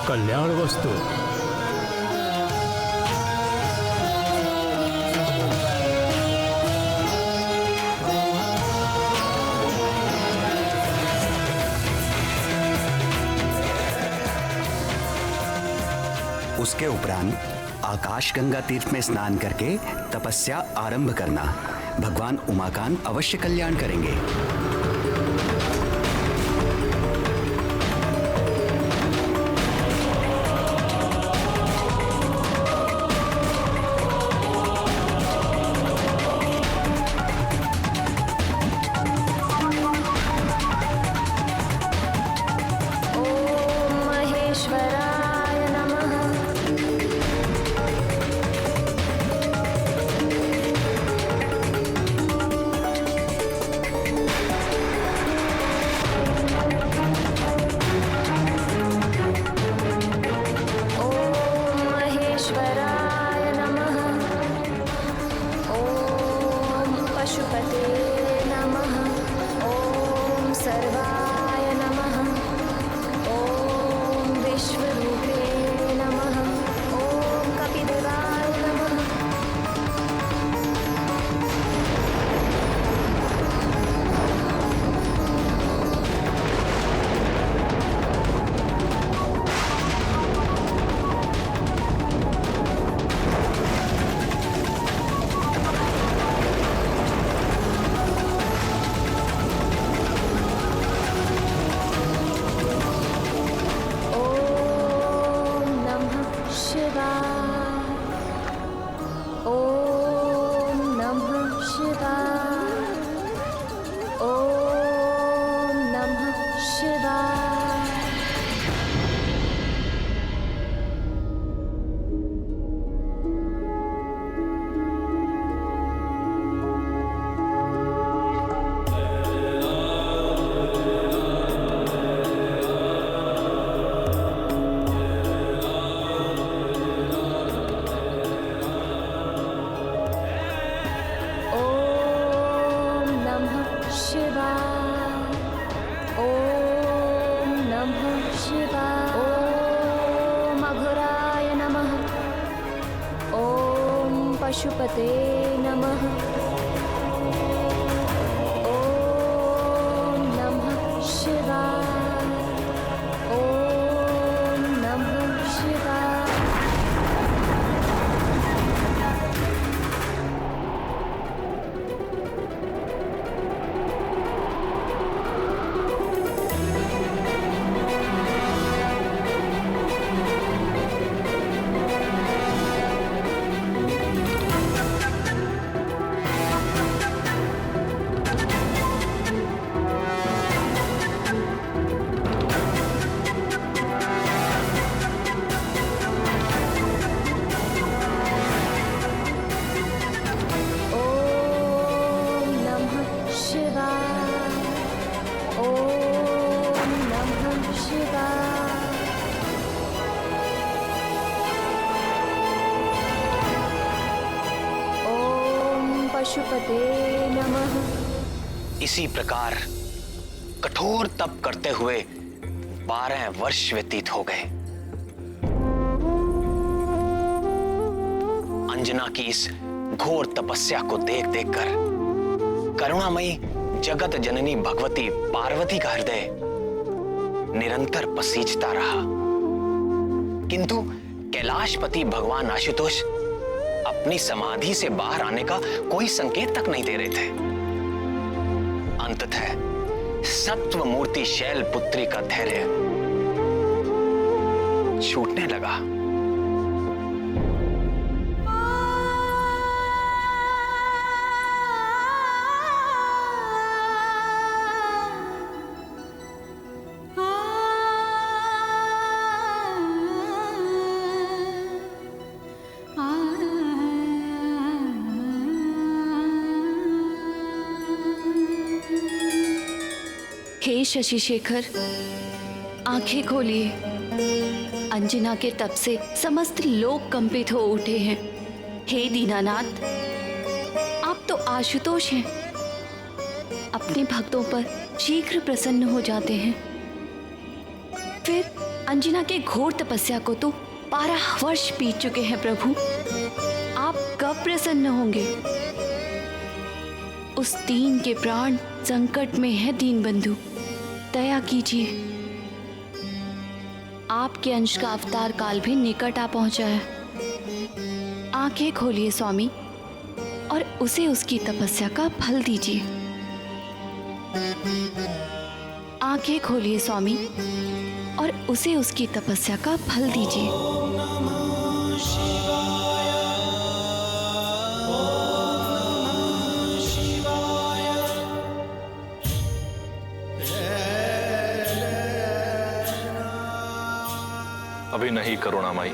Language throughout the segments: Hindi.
कल्याण वस्तु। उसके उपरांत आकाश गंगा तीर्थ में स्नान करके तपस्या आरंभ करना। भगवान उमाकांत अवश्य कल्याण करेंगे। पशुपते नमः। ओम नमः शिवाय। ओम नमः शिवाय। पशुपते नमः। इसी प्रकार कठोर तप करते हुए 12 वर्ष व्यतीत हो गए। अंजना की इस घोर तपस्या को देख देखकर करुणामयी जगत जननी भगवती पार्वती का हृदय निरंतर पसीजता रहा, किंतु कैलाशपति भगवान आशुतोष अपनी समाधि से बाहर आने का कोई संकेत तक नहीं दे रहे थे। अंततः सत्व मूर्ति शैल पुत्री का धैर्य छूटने लगा। हे शशि शेखर, आंखें खोलिए। अंजना के तप से समस्त लोग कंपित हो उठे हैं। हे दीनानाथ, आप तो आशुतोष हैं, अपने भक्तों पर शीघ्र प्रसन्न हो जाते हैं। फिर अंजना के घोर तपस्या को तो 12 वर्ष बीत चुके हैं प्रभु। आप कब प्रसन्न होंगे? उस दीन के प्राण संकट में है दीनबंधु, दया कीजिए। आपके अंश का अवतार काल भी निकट आ पहुंचा है। आंखें खोलिए स्वामी और उसे उसकी तपस्या का फल दीजिए। आंखें खोलिए स्वामी और उसे उसकी तपस्या का फल दीजिए। अभी नहीं करुणामयी,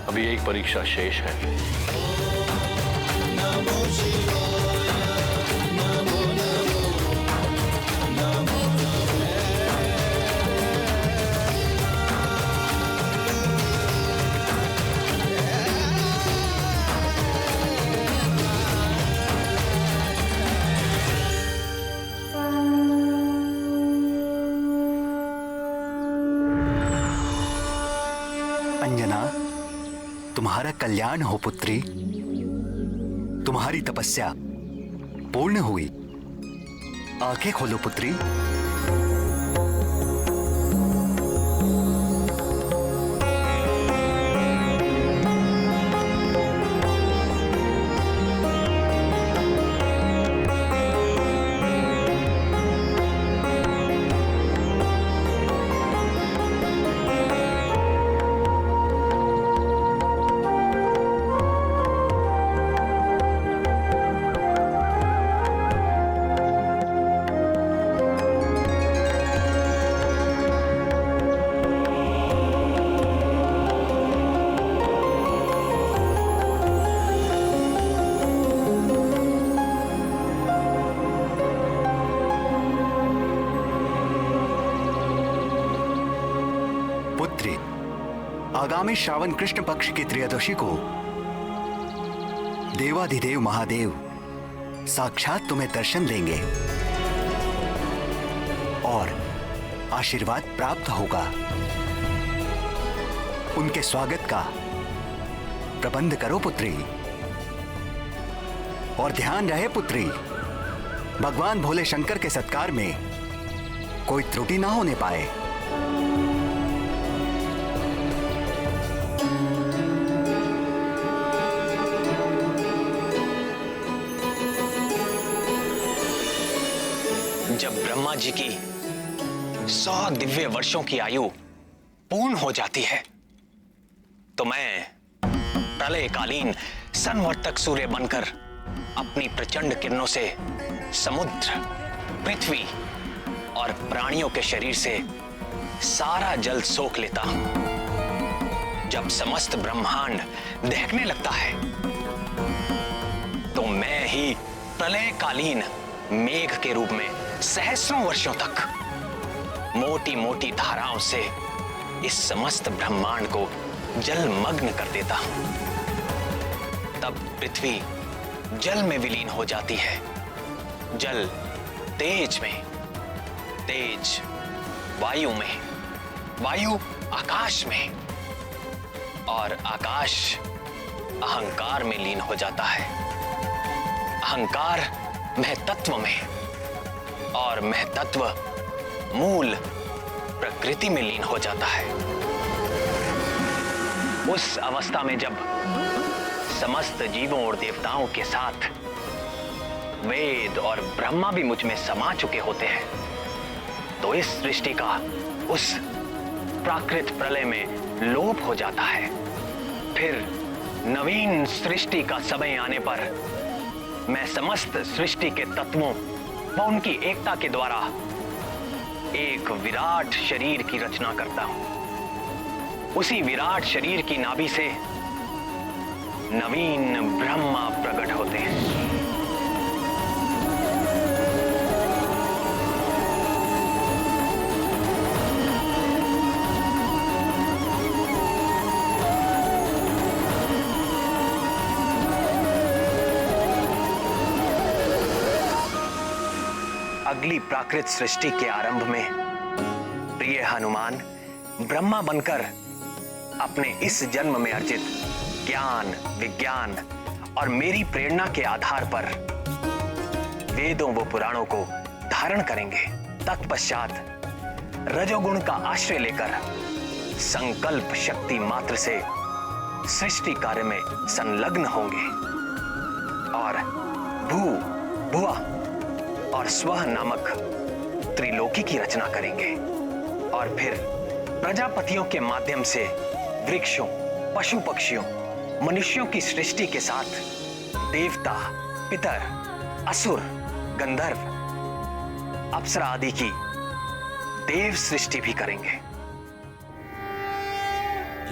अभी एक परीक्षा शेष है। अंजना, तुम्हारा कल्याण हो पुत्री। तुम्हारी तपस्या पूर्ण हुई। आंखें खोलो पुत्री। पुत्री, आगामी श्रावण कृष्ण पक्ष की त्रयोदशी को देवाधिदेव महादेव साक्षात तुम्हें दर्शन देंगे और आशीर्वाद प्राप्त होगा। उनके स्वागत का प्रबंध करो पुत्री। और ध्यान रहे पुत्री, भगवान भोले शंकर के सत्कार में कोई त्रुटि ना होने पाए। जब ब्रह्मा जी की 100 दिव्य वर्षों की आयु पूर्ण हो जाती है तो मैं प्रलयकालीन संवर्तक सूर्य बनकर अपनी प्रचंड किरणों से समुद्र, पृथ्वी और प्राणियों के शरीर से सारा जल सोख लेता हूं। जब समस्त ब्रह्मांड दहकने लगता है तो मैं ही प्रलयकालीन मेघ के रूप में सहस्रों वर्षों तक मोटी मोटी धाराओं से इस समस्त ब्रह्मांड को जलमग्न कर देता हूं। तब पृथ्वी जल में विलीन हो जाती है। जल तेज में, तेज वायु में, वायु आकाश में और आकाश अहंकार में लीन हो जाता है। अहंकार महतत्व में और महतत्व मूल प्रकृति में लीन हो जाता है। उस अवस्था में जब समस्त जीवों और देवताओं के साथ वेद और ब्रह्मा भी मुझ में समा चुके होते हैं तो इस सृष्टि का उस प्राकृत प्रलय में लोप हो जाता है। फिर नवीन सृष्टि का समय आने पर मैं समस्त सृष्टि के तत्वों व उनकी एकता के द्वारा एक विराट शरीर की रचना करता हूं। उसी विराट शरीर की नाभि से नवीन ब्रह्मा प्रकट होते हैं। अगली प्राकृत सृष्टि के आरंभ में हनुमान ब्रह्मा बनकर अपने इस जन्म में अर्जित ज्ञान, विज्ञान और मेरी प्रेरणा के आधार पर वेदों व पुराणों को धारण करेंगे। तत्पश्चात रजोगुण का आश्रय लेकर संकल्प शक्ति मात्र से सृष्टि कार्य में संलग्न होंगे और भू, भुआ और स्वः नामक त्रिलोकी की रचना करेंगे और फिर प्रजापतियों के माध्यम से वृक्षों, पशु पक्षियों, मनुष्यों की सृष्टि के साथ देवता, पितर, असुर, गंधर्व, अप्सरा आदि की देव सृष्टि भी करेंगे।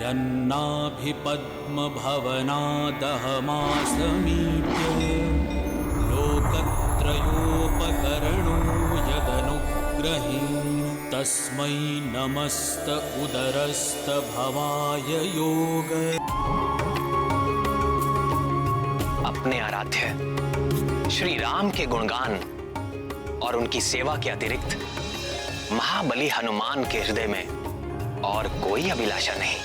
यन्नाभिपद्मभवनादहमासमीप्य लोकत्रयोपकरणो यदनुग्रहेण तस्मै नमस्त उदरस्त भवाय योग। अपने आराध्य श्री राम के गुणगान और उनकी सेवा के अतिरिक्त महाबली हनुमान के हृदय में और कोई अभिलाषा नहीं।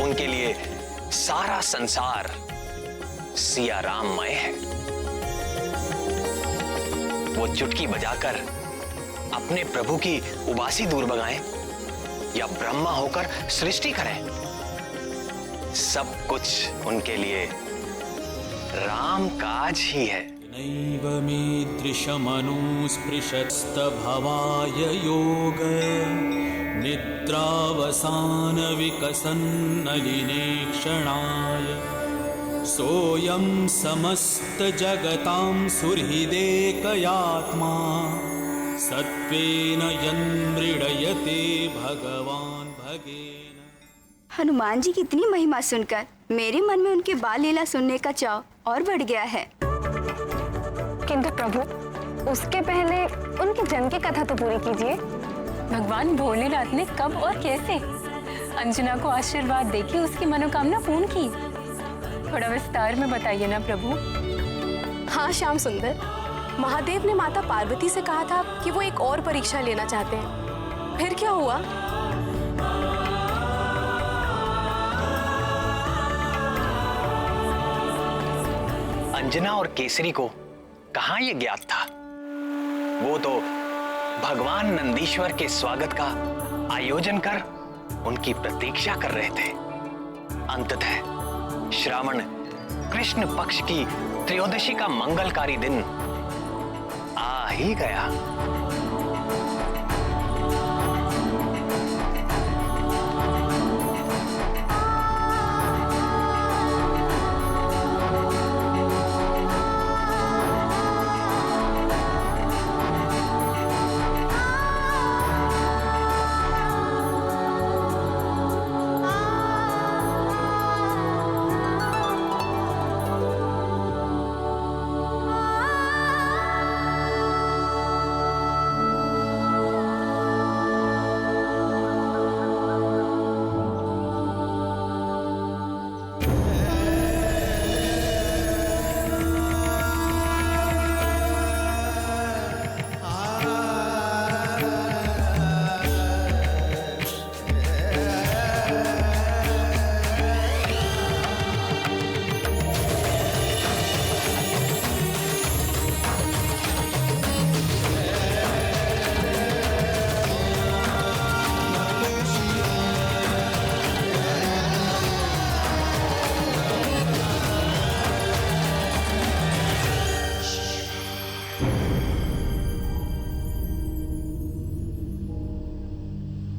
उनके लिए सारा संसार सिया राममय है। वो चुटकी बजाकर अपने प्रभु की उबासी दूर भगाएं या ब्रह्मा होकर सृष्टि करें, सब कुछ उनके लिए राम काज ही है। नैव मे दृशमनुस्पृशस्तभवाय योग निद्रावसान विकसन्नलिने क्षणाय सोऽयं समस्त जगतां सुहृदेकयात्मा सत्त्वेन यन्मृडयते भगवान् भगेन। हनुमान जी की इतनी महिमा सुनकर मेरे मन में उनके बाल लीला सुनने का चाव और बढ़ गया है। किंतु प्रभु, उसके पहले उनके जन्म की कथा तो पूरी कीजिए। भगवान भोलेनाथ ने कब और कैसे अंजना को आशीर्वाद देके उसकी मनोकामना पूर्ण की, थोड़ा विस्तार में बताइए ना प्रभु। हाँ श्याम सुंदर, महादेव ने माता पार्वती से कहा था कि वो एक और परीक्षा लेना चाहते हैं। फिर क्या हुआ? अंजना और केसरी को कहां यह ज्ञात था? वो तो भगवान नंदीश्वर के स्वागत का आयोजन कर उनकी प्रतीक्षा कर रहे थे। अंततः श्रावण कृष्ण पक्ष की त्रयोदशी का मंगलकारी दिन आ ही गया।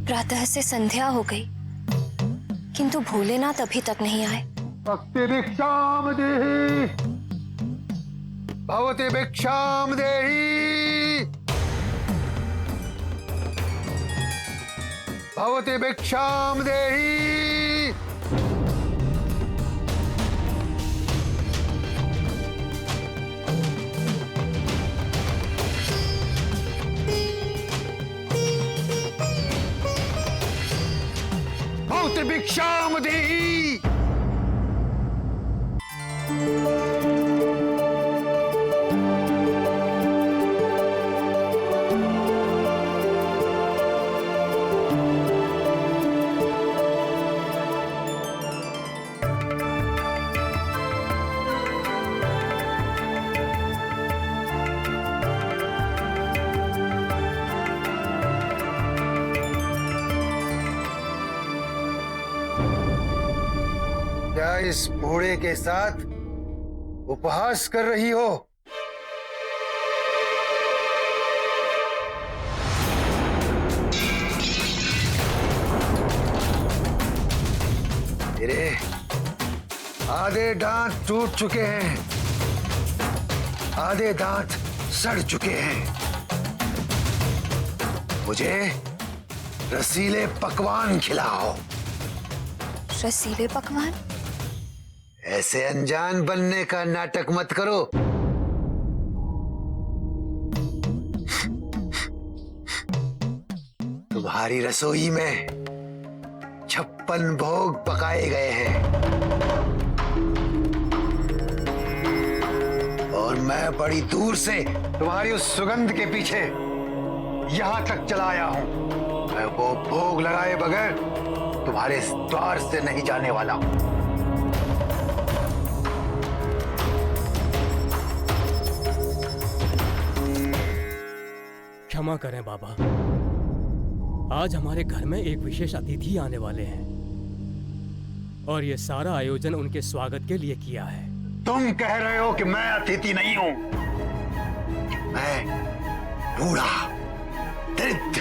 प्रातः से संध्या हो गई, किंतु भोलेनाथ अभी तक नहीं आए। भक्ति भिक्षाम देहि, भवति भिक्षाम देहि, भवति भिक्षाम देहि। भवति भिक्षाम देहि। क्या इस बूढ़े के साथ उपहास कर रही हो? तेरे आधे दांत टूट चुके हैं, आधे दांत सड़ चुके हैं। मुझे रसीले पकवान खिलाओ। रसीले पकवान? ऐसे अनजान बनने का नाटक मत करो। तुम्हारी रसोई में 56 भोग पकाए गए हैं और मैं बड़ी दूर से तुम्हारी उस सुगंध के पीछे यहां तक चला आया हूं। मैं वो भोग लगाए बगैर तुम्हारे द्वार से नहीं जाने वाला हूं। क्षमा करें बाबा, आज हमारे घर में एक विशेष अतिथि आने वाले हैं और ये सारा आयोजन उनके स्वागत के लिए किया है। तुम कह रहे हो कि मैं अतिथि नहीं हूं? मैं बूढ़ा, दरिद्र,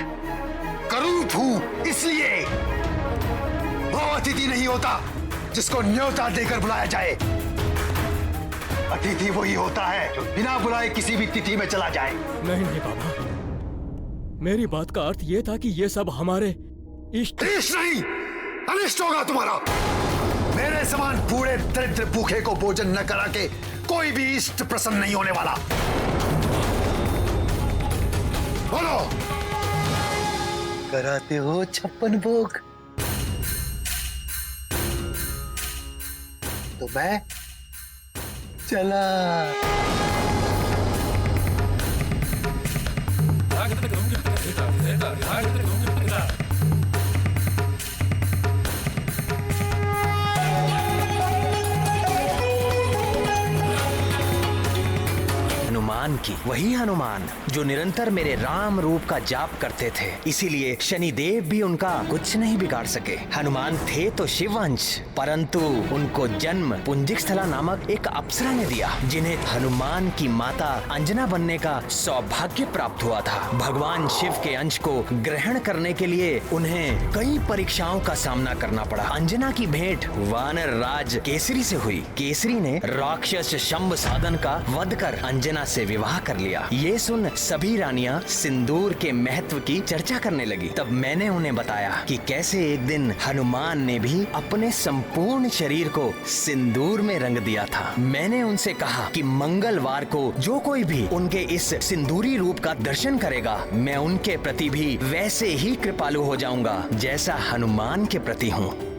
करूप हूं, इसलिए वो अतिथि नहीं होता जिसको न्योता देकर बुलाया जाए। अतिथि वही होता है जो बिना बुलाए किसी भी तिथि में चला जाए। नहीं नहीं बाबा, मेरी बात का अर्थ ये था कि ये सब हमारे इष्ट नहीं, अनिष्ट होगा तुम्हारा। मेरे समान बूढ़े दरिद्र भूखे को भोजन न करा के कोई भी इष्ट प्रसन्न नहीं होने वाला। बोलो, कराते हो 56 भोग? तो मैं चला। हनुमान की, वही हनुमान जो निरंतर मेरे राम रूप का जाप करते थे, इसीलिए शनिदेव भी उनका कुछ नहीं बिगाड़ सके। हनुमान थे तो शिववंश, परंतु उनको जन्म पुंजिकस्थला नामक एक अप्सरा ने दिया, जिन्हें हनुमान की माता अंजना बनने का सौभाग्य प्राप्त हुआ था। भगवान शिव के अंश को ग्रहण करने के लिए उन्हें कई परीक्षाओं का सामना करना पड़ा। अंजना की भेंट वानर राज केसरी से हुई। केसरी ने राक्षस शंभ साधन का वध कर अंजना से विवाह कर लिया। ये सुन सभी रानियां सिंदूर के महत्व की चर्चा करने लगी। तब मैंने उन्हें बताया कि कैसे एक दिन हनुमान ने भी अपने संपूर्ण शरीर को सिंदूर में रंग दिया था। मैंने उनसे कहा कि मंगलवार को जो कोई भी उनके इस सिंदूरी रूप का दर्शन करेगा, मैं उनके प्रति भी वैसे ही कृपालु हो जाऊंगा जैसा हनुमान के प्रति हूँ।